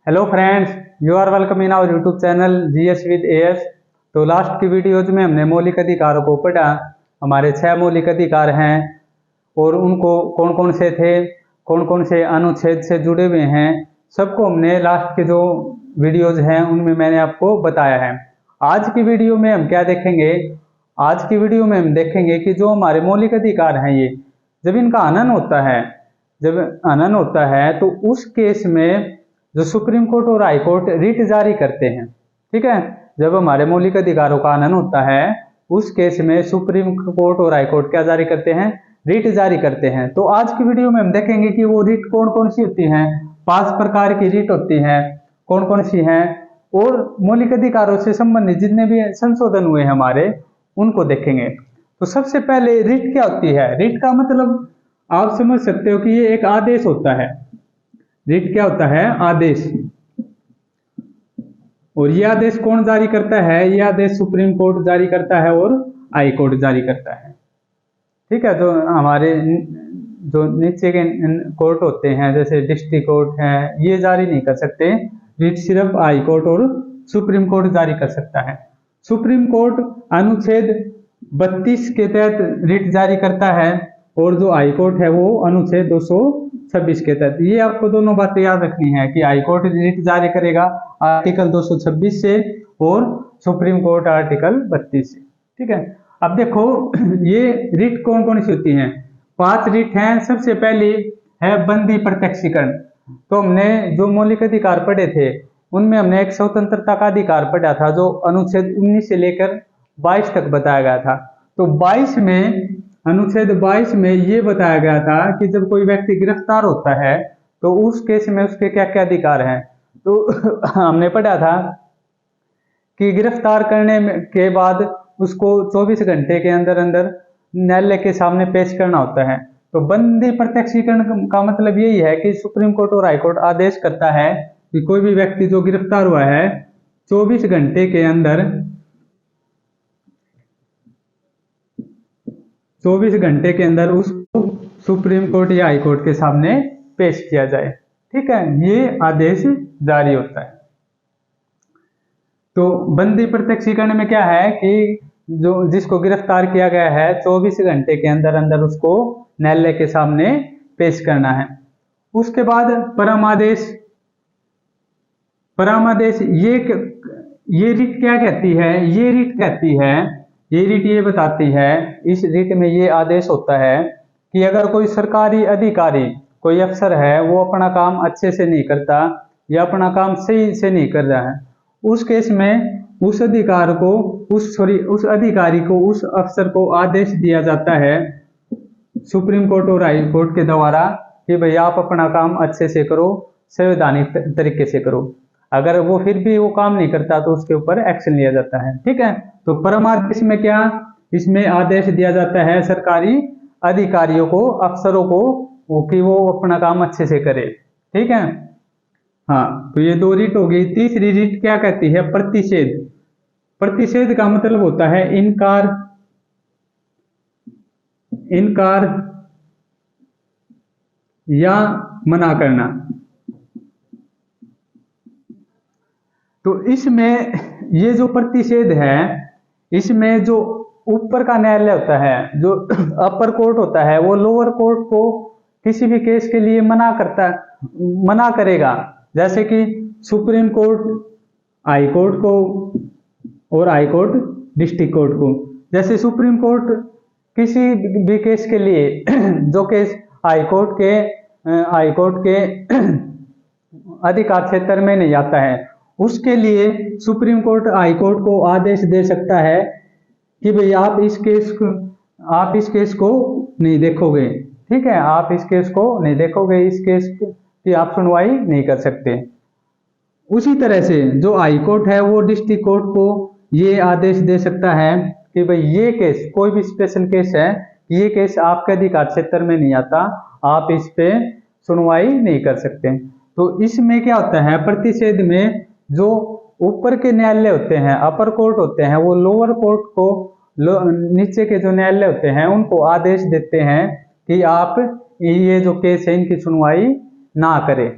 Hello friends, you are welcome in our YouTube channel GS with AS. तो last की videos में हमने मौलिक अधिकारों को पढ़ा। हमारे 6 मौलिक अधिकार हैं और उनको कौन कौन से थे, कौन कौन से अनुच्छेद से जुड़े हुए हैं, सबको हमने लास्ट के जो वीडियोज हैं उनमें मैंने आपको बताया है। आज की वीडियो में हम क्या देखेंगे? आज की वीडियो में हम देखेंगे कि जो हमारे मौलिक अधिकार हैं, ये जब इनका हनन होता है, जब हनन होता है तो उस केस में जो सुप्रीम कोर्ट और हाई कोर्ट रिट जारी करते हैं। ठीक है, जब हमारे मौलिक अधिकारों का हनन होता है उस केस में सुप्रीम कोर्ट और हाई कोर्ट क्या जारी करते हैं? रिट जारी करते हैं। तो आज की वीडियो में हम देखेंगे कि वो रिट कौन कौन सी होती हैं। 5 प्रकार की रिट होती हैं, कौन कौन सी हैं, और मौलिक अधिकारों से संबंधित जितने भी संशोधन हुए हैं हमारे, उनको देखेंगे। तो सबसे पहले रिट क्या होती है? रिट का मतलब आप समझ सकते हो कि ये एक आदेश होता है। रिट क्या होता है? आदेश। और ये आदेश कौन जारी करता है? ये आदेश सुप्रीम कोर्ट जारी करता है और हाई कोर्ट जारी करता है। ठीक है, तो हमारे जो नीचे के कोर्ट होते हैं जैसे डिस्ट्रिक्ट कोर्ट है, ये जारी नहीं कर सकते। रिट सिर्फ हाई कोर्ट और सुप्रीम कोर्ट जारी कर सकता है। सुप्रीम कोर्ट अनुच्छेद 32 के तहत रिट जारी करता है और जो हाई कोर्ट है वो अनुच्छेद 226 के तहत। ये आपको दोनों बातें याद रखनी है कि हाई कोर्ट रिट जारी करेगा आर्टिकल 226 से और सुप्रीम कोर्ट आर्टिकल 32 से। ठीक है, अब देखो ये रिट कौन कौन सी होती हैं? 5 रिट हैं। सबसे पहली है बंदी प्रत्यक्षीकरण। तो हमने जो मौलिक अधिकार पढ़े थे उनमें हमने एक स्वतंत्रता का अधिकार पढ़ा था जो अनुच्छेद 19 से लेकर 22 तक बताया गया था। तो 22 में, अनुच्छेद 22 में ये बताया गया था कि जब कोई व्यक्ति गिरफ्तार होता है तो उस केस में उसके क्या क्या अधिकार हैं। तो हमने पढ़ा था कि गिरफ्तार करने के बाद उसको 24 घंटे के अंदर अंदर न्यायालय के सामने पेश करना होता है। तो बंदी प्रत्यक्षीकरण का मतलब यही है कि सुप्रीम कोर्ट और हाई कोर्ट आदेश करता है कि कोई भी व्यक्ति जो गिरफ्तार हुआ है 24 घंटे के अंदर, 24 घंटे के अंदर उसको सुप्रीम कोर्ट या हाई कोर्ट के सामने पेश किया जाए। ठीक है, ये आदेश जारी होता है। तो बंदी प्रत्यक्षीकरण में क्या है कि जो जिसको गिरफ्तार किया गया है 24 घंटे के अंदर अंदर उसको न्यायालय के सामने पेश करना है। उसके बाद परमादेश। परमादेश ये रिट क्या कहती है? ये रिट कहती है, ये रिट ये बताती है, इस रिट में ये आदेश होता है कि अगर कोई सरकारी अधिकारी, कोई अफसर है, वो अपना काम अच्छे से नहीं करता या अपना काम सही से नहीं कर रहा है, उस केस में उस अधिकार को उस अधिकारी को, उस अफसर को आदेश दिया जाता है सुप्रीम कोर्ट और हाई कोर्ट के द्वारा कि भाई आप अपना काम अच्छे से करो, संवैधानिक तरीके से करो। अगर वो फिर भी वो काम नहीं करता तो उसके ऊपर एक्शन लिया जाता है। ठीक है, तो परमादेश में क्या? इसमें आदेश दिया जाता है सरकारी अधिकारियों को, अफसरों को, कि वो अपना काम अच्छे से करे। ठीक है, हाँ, तो ये 2 रिट हो गई। तीसरी रिट क्या कहती है? प्रतिषेध। प्रतिषेध का मतलब होता है इनकार, इनकार या मना करना। तो इसमें ये जो प्रतिषेध है, इसमें जो ऊपर का न्यायालय होता है, जो अपर कोर्ट होता है, वो लोअर कोर्ट को किसी भी केस के लिए मना करेगा। जैसे कि सुप्रीम कोर्ट हाई कोर्ट को और हाई कोर्ट डिस्ट्रिक्ट कोर्ट को। जैसे सुप्रीम कोर्ट किसी भी केस के लिए जो केस हाई कोर्ट के अधिकार क्षेत्र में नहीं आता है, उसके लिए सुप्रीम कोर्ट हाई कोर्ट को आदेश दे सकता है कि भाई आप इस केस को नहीं देखोगे। ठीक है, आप इस केस को नहीं देखोगे, इस केस की आप सुनवाई नहीं कर सकते। उसी तरह से जो हाई कोर्ट है वो डिस्ट्रिक्ट कोर्ट को ये आदेश दे सकता है कि भाई ये केस, कोई भी स्पेशल केस है, ये केस आपके अधिकार क्षेत्र में नहीं आता, आप इस पे सुनवाई नहीं कर सकते। तो इसमें क्या होता है? प्रतिषेध में जो ऊपर के न्यायालय होते हैं, अपर कोर्ट होते हैं, वो लोअर कोर्ट को, नीचे के जो न्यायालय होते हैं उनको आदेश देते हैं कि आप ये जो केस है इनकी सुनवाई ना करें।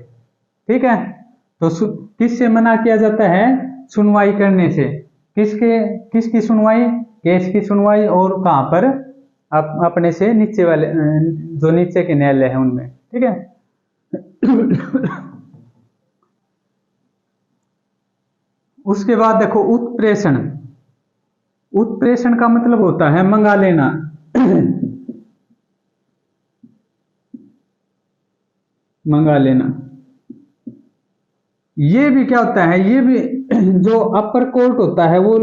ठीक है, तो किससे मना किया जाता है? सुनवाई करने से। किसकी सुनवाई? केस की सुनवाई। और कहां पर? अपने से नीचे वाले, जो नीचे के न्यायालय है उनमें। ठीक है। उसके बाद देखो उत्प्रेषण। उत्प्रेषण का मतलब होता है मंगा लेना। मंगा लेना। ये भी क्या होता है? ये भी जो अपर कोर्ट होता है वो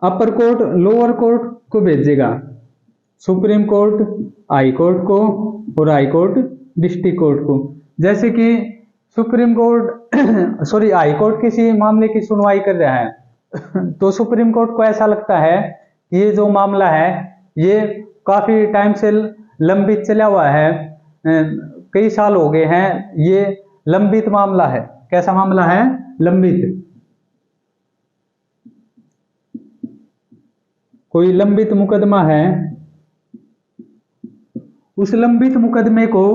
अपर कोर्ट लोअर कोर्ट को भेजेगा, सुप्रीम कोर्ट हाई कोर्ट को, और हाई कोर्ट डिस्ट्रिक्ट कोर्ट को। जैसे कि supreme court sorry high court किसी मामले की सुनवाई कर रहा है तो सुप्रीम कोर्ट को ऐसा लगता है कि ये जो मामला है ये काफी टाइम से लंबित चला हुआ है, कई साल हो गए हैं, ये लंबित मामला है। कैसा मामला है? लंबित। कोई लंबित मुकदमा है, उस लंबित मुकदमे को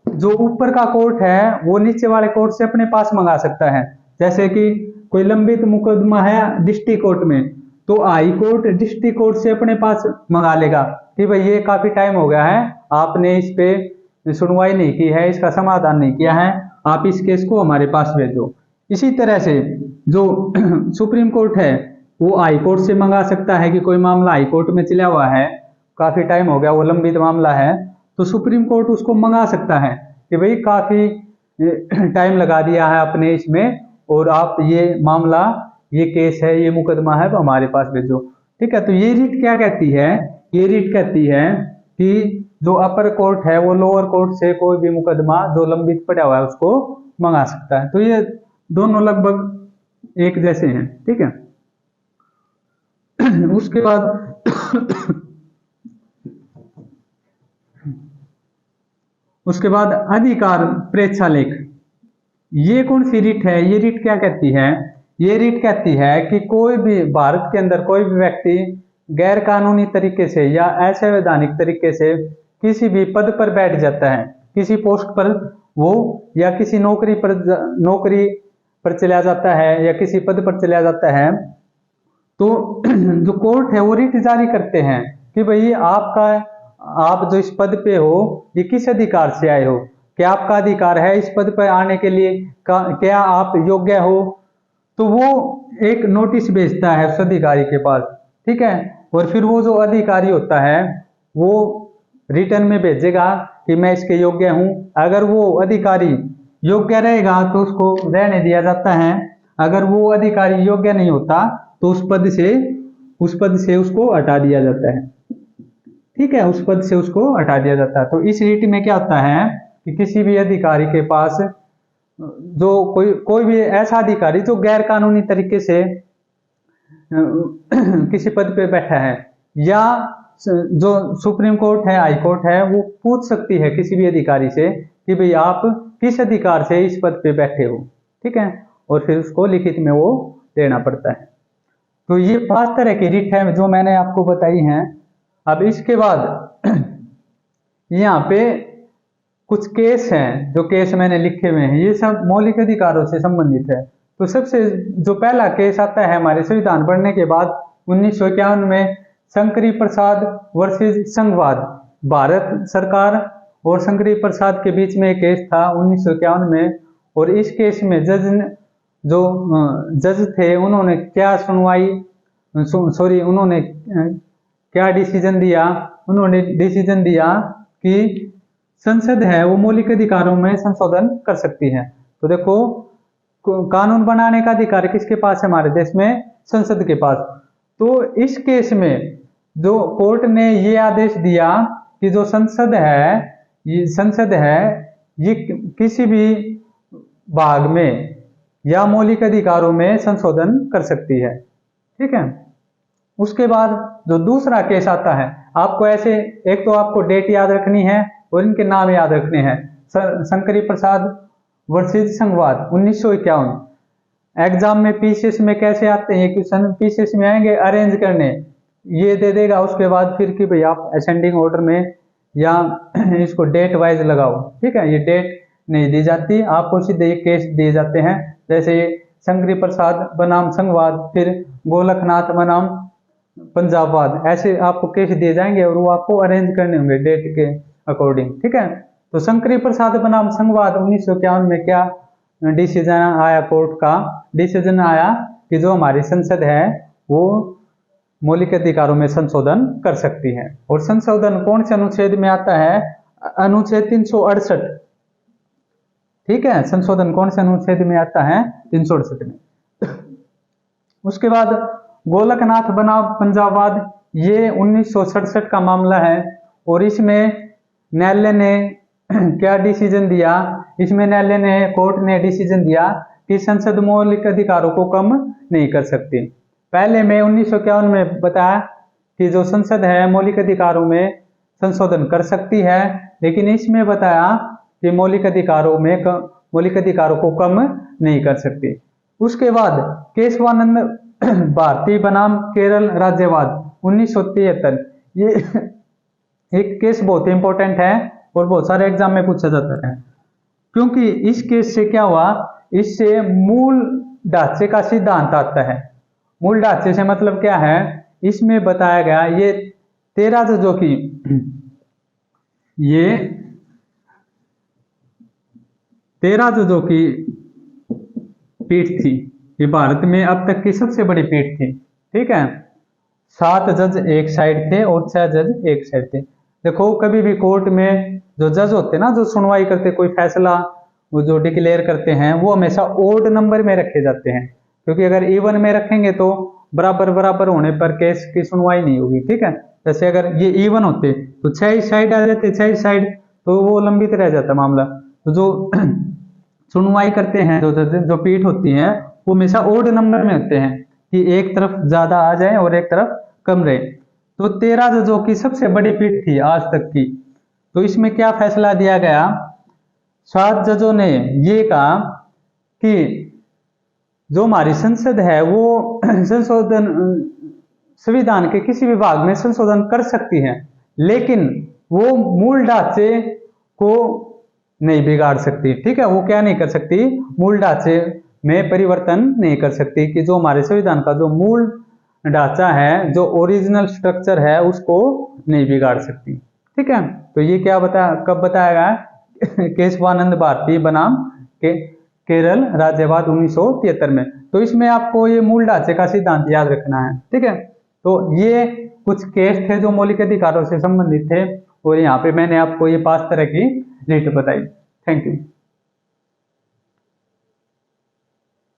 जो ऊपर का कोर्ट है वो नीचे वाले कोर्ट से अपने पास मंगा सकता है। जैसे कि कोई लंबित मुकदमा है डिस्ट्रिक्ट कोर्ट में, तो हाई कोर्ट डिस्ट्रिक्ट कोर्ट से अपने पास मंगा लेगा कि भाई ये काफी टाइम हो गया है, आपने इस पे सुनवाई नहीं की है, इसका समाधान नहीं किया है, आप इस केस को हमारे पास भेजो। इसी तरह से जो सुप्रीम कोर्ट है वो हाई कोर्ट से मंगा सकता है कि कोई मामला हाई कोर्ट में चला हुआ है, काफी टाइम हो गया, वो लंबित मामला है, तो सुप्रीम कोर्ट उसको मंगा सकता है कि भाई काफी टाइम लगा दिया है आपने इसमें, और आप ये मामला, ये केस है, ये मुकदमा है, तो हमारे पास भेजो। ठीक है। तो ये रीट क्या कहती है? ये रीट कहती है कि जो अपर कोर्ट है वो लोअर कोर्ट से कोई भी मुकदमा जो लंबित पड़ा हुआ है उसको मंगा सकता है। तो ये दोनों लगभग एक जैसे हैं। ठीक है। उसके बाद उसके बाद अधिकार प्रेक्षालेख। ये कौन सी रीट है? ये रीट क्या कहती है? ये रीट कहती है कि कोई भी भारत के अंदर कोई भी व्यक्ति गैर कानूनी तरीके से या असंवैधानिक तरीके से किसी भी पद पर बैठ जाता है, किसी पोस्ट पर वो, या किसी नौकरी पर चला जाता है, या किसी पद पर चला जाता है, तो जो कोर्ट है वो रीट जारी करते हैं कि भाई आप जो इस पद पे हो ये किस अधिकार से आए हो, क्या आपका अधिकार है इस पद पर आने के लिए, क्या आप योग्य हो। तो वो एक नोटिस भेजता है उस अधिकारी के पास। ठीक है। और फिर वो जो अधिकारी होता है वो रिटर्न में भेजेगा कि मैं इसके योग्य हूं। अगर वो अधिकारी योग्य रहेगा तो उसको रहने दिया जाता है, अगर वो अधिकारी योग्य नहीं होता तो उस पद से उसको हटा दिया जाता है। ठीक है। उस पद से उसको हटा दिया जाता है। तो इस रीट में क्या होता है कि किसी भी अधिकारी के पास जो कोई भी ऐसा अधिकारी जो गैर कानूनी तरीके से किसी पद पे बैठा है, या जो सुप्रीम कोर्ट है, हाई कोर्ट है, वो पूछ सकती है किसी भी अधिकारी से कि भाई आप किस अधिकार से इस पद पे बैठे हो। ठीक है। और फिर उसको लिखित में वो देना पड़ता है। तो ये 5 तरह की रीट है जो मैंने आपको बताई हैं। अब इसके बाद यहाँ पे कुछ केस हैं, जो केस मैंने लिखे हुए हैं, ये सब मौलिक अधिकारों से संबंधित है। तो सबसे जो पहला केस आता है हमारे संविधान बनने के बाद 1951 में, शंकरी प्रसाद वर्सेस संघवाद। भारत सरकार और शंकरी प्रसाद के बीच में एक केस था 1951 में। और इस केस में जज थे, उन्होंने क्या उन्होंने क्या डिसीजन दिया? उन्होंने डिसीजन दिया कि संसद है वो मौलिक अधिकारों में संशोधन कर सकती है। तो देखो, कानून बनाने का अधिकार किसके पास है हमारे देश में? संसद के पास। तो इस केस में जो कोर्ट ने ये आदेश दिया कि जो संसद है ये किसी भी भाग में या मौलिक अधिकारों में संशोधन कर सकती है। ठीक है। उसके बाद जो दूसरा केस आता है, आपको ऐसे, एक तो आपको डेट याद रखनी है और इनके नाम याद रखने हैं। शंकरी प्रसाद वर्सेस संघवाद 1951। एग्जाम में पीसीएस में कैसे आते हैं क्वेश्चन? पीसीएस में आएंगे अरेंज करने, ये दे देगा, उसके बाद फिर कि भाई आप असेंडिंग ऑर्डर में या इसको डेट वाइज लगाओ। ठीक है। ये डेट नहीं दी जाती, आपको सीधे केस दिए जाते हैं। जैसे शंकरी प्रसाद बनाम संघवाद, फिर गोलकनाथ बनाम पंजाबवाद, ऐसे आपको केस दिए जाएंगे और वो आपको अरेंज करने होंगे डेट के अकॉर्डिंग। ठीक है, तो शंकरी प्रसाद बनाम संघवाद 1951 में क्या डिसीजन आया? कोर्ट का डिसीजन आया कि जो हमारी संसद है वो मौलिक अधिकारों में संशोधन कर सकती है। और संशोधन कौन से अनुच्छेद में आता है? अनुच्छेद 368। ठीक है, संशोधन कौन से अनुच्छेद में आता है? 368 में। उसके बाद गोलकनाथ बनाम पंजाबवाद, ये 1967 का मामला है और इसमें न्यायालय ने क्या डिसीजन दिया? इसमें न्यायालय ने, कोर्ट ने डिसीजन दिया कि संसद मौलिक अधिकारों को कम नहीं कर सकती। पहले में 1951 में बताया कि जो संसद है मौलिक अधिकारों में संशोधन कर सकती है, लेकिन इसमें बताया कि मौलिक अधिकारों को कम नहीं कर सकती। उसके बाद केशवानंद भारती बनाम केरल राज्यवाद 1973, ये एक केस बहुत इंपॉर्टेंट है और बहुत सारे एग्जाम में पूछा जाता है, क्योंकि इस केस से क्या हुआ? इससे मूल ढांचे का सिद्धांत आता है। मूल ढांचे से मतलब क्या है? इसमें बताया गया ये 13 जजों की पीठ थी। ये भारत में अब तक की सबसे बड़ी पीठ थी। ठीक है, 7 जज एक साइड थे और 6 जज एक साइड थे। देखो, कभी भी कोर्ट में जो जज होते हैं ना, जो सुनवाई करते, कोई फैसला वो जो डिक्लेयर करते हैं, वो हमेशा ओड नंबर में रखे जाते हैं, क्योंकि अगर इवन में रखेंगे तो बराबर होने पर केस की सुनवाई नहीं होगी। ठीक है, जैसे अगर ये इवन होते तो 6 ही साइड आ जाते, 6 ही साइड, तो वो लंबित रह जाता मामला। तो जो सुनवाई करते हैं, जो पीठ होती है, वो हमेशा ओड नंबर में होते हैं कि एक तरफ ज्यादा आ जाए और एक तरफ कम रहे। तो 13 जजों की सबसे बड़ी पीठ थी आज तक की। तो इसमें क्या फैसला दिया गया? 7 जजों ने ये कहा कि जो हमारी संसद है वो संविधान के किसी भी भाग में संशोधन कर सकती है, लेकिन वो मूल ढांचे को नहीं बिगाड़ सकती। ठीक है, वो क्या नहीं कर सकती? मूल ढांचे में परिवर्तन नहीं कर सकती, कि जो हमारे संविधान का जो मूल ढांचा है, जो ओरिजिनल स्ट्रक्चर है, उसको नहीं बिगाड़ सकती। ठीक है, तो ये क्या कब बताया गया? केशवानंद भारती बनाम केरल राज्यवाद 1973 में। तो इसमें आपको ये मूल ढांचे का सिद्धांत याद रखना है। ठीक है, तो ये कुछ केस थे जो मौलिक अधिकारों से संबंधित थे और यहाँ पे मैंने आपको ये 5 तरह की रीट बताई। Thank you.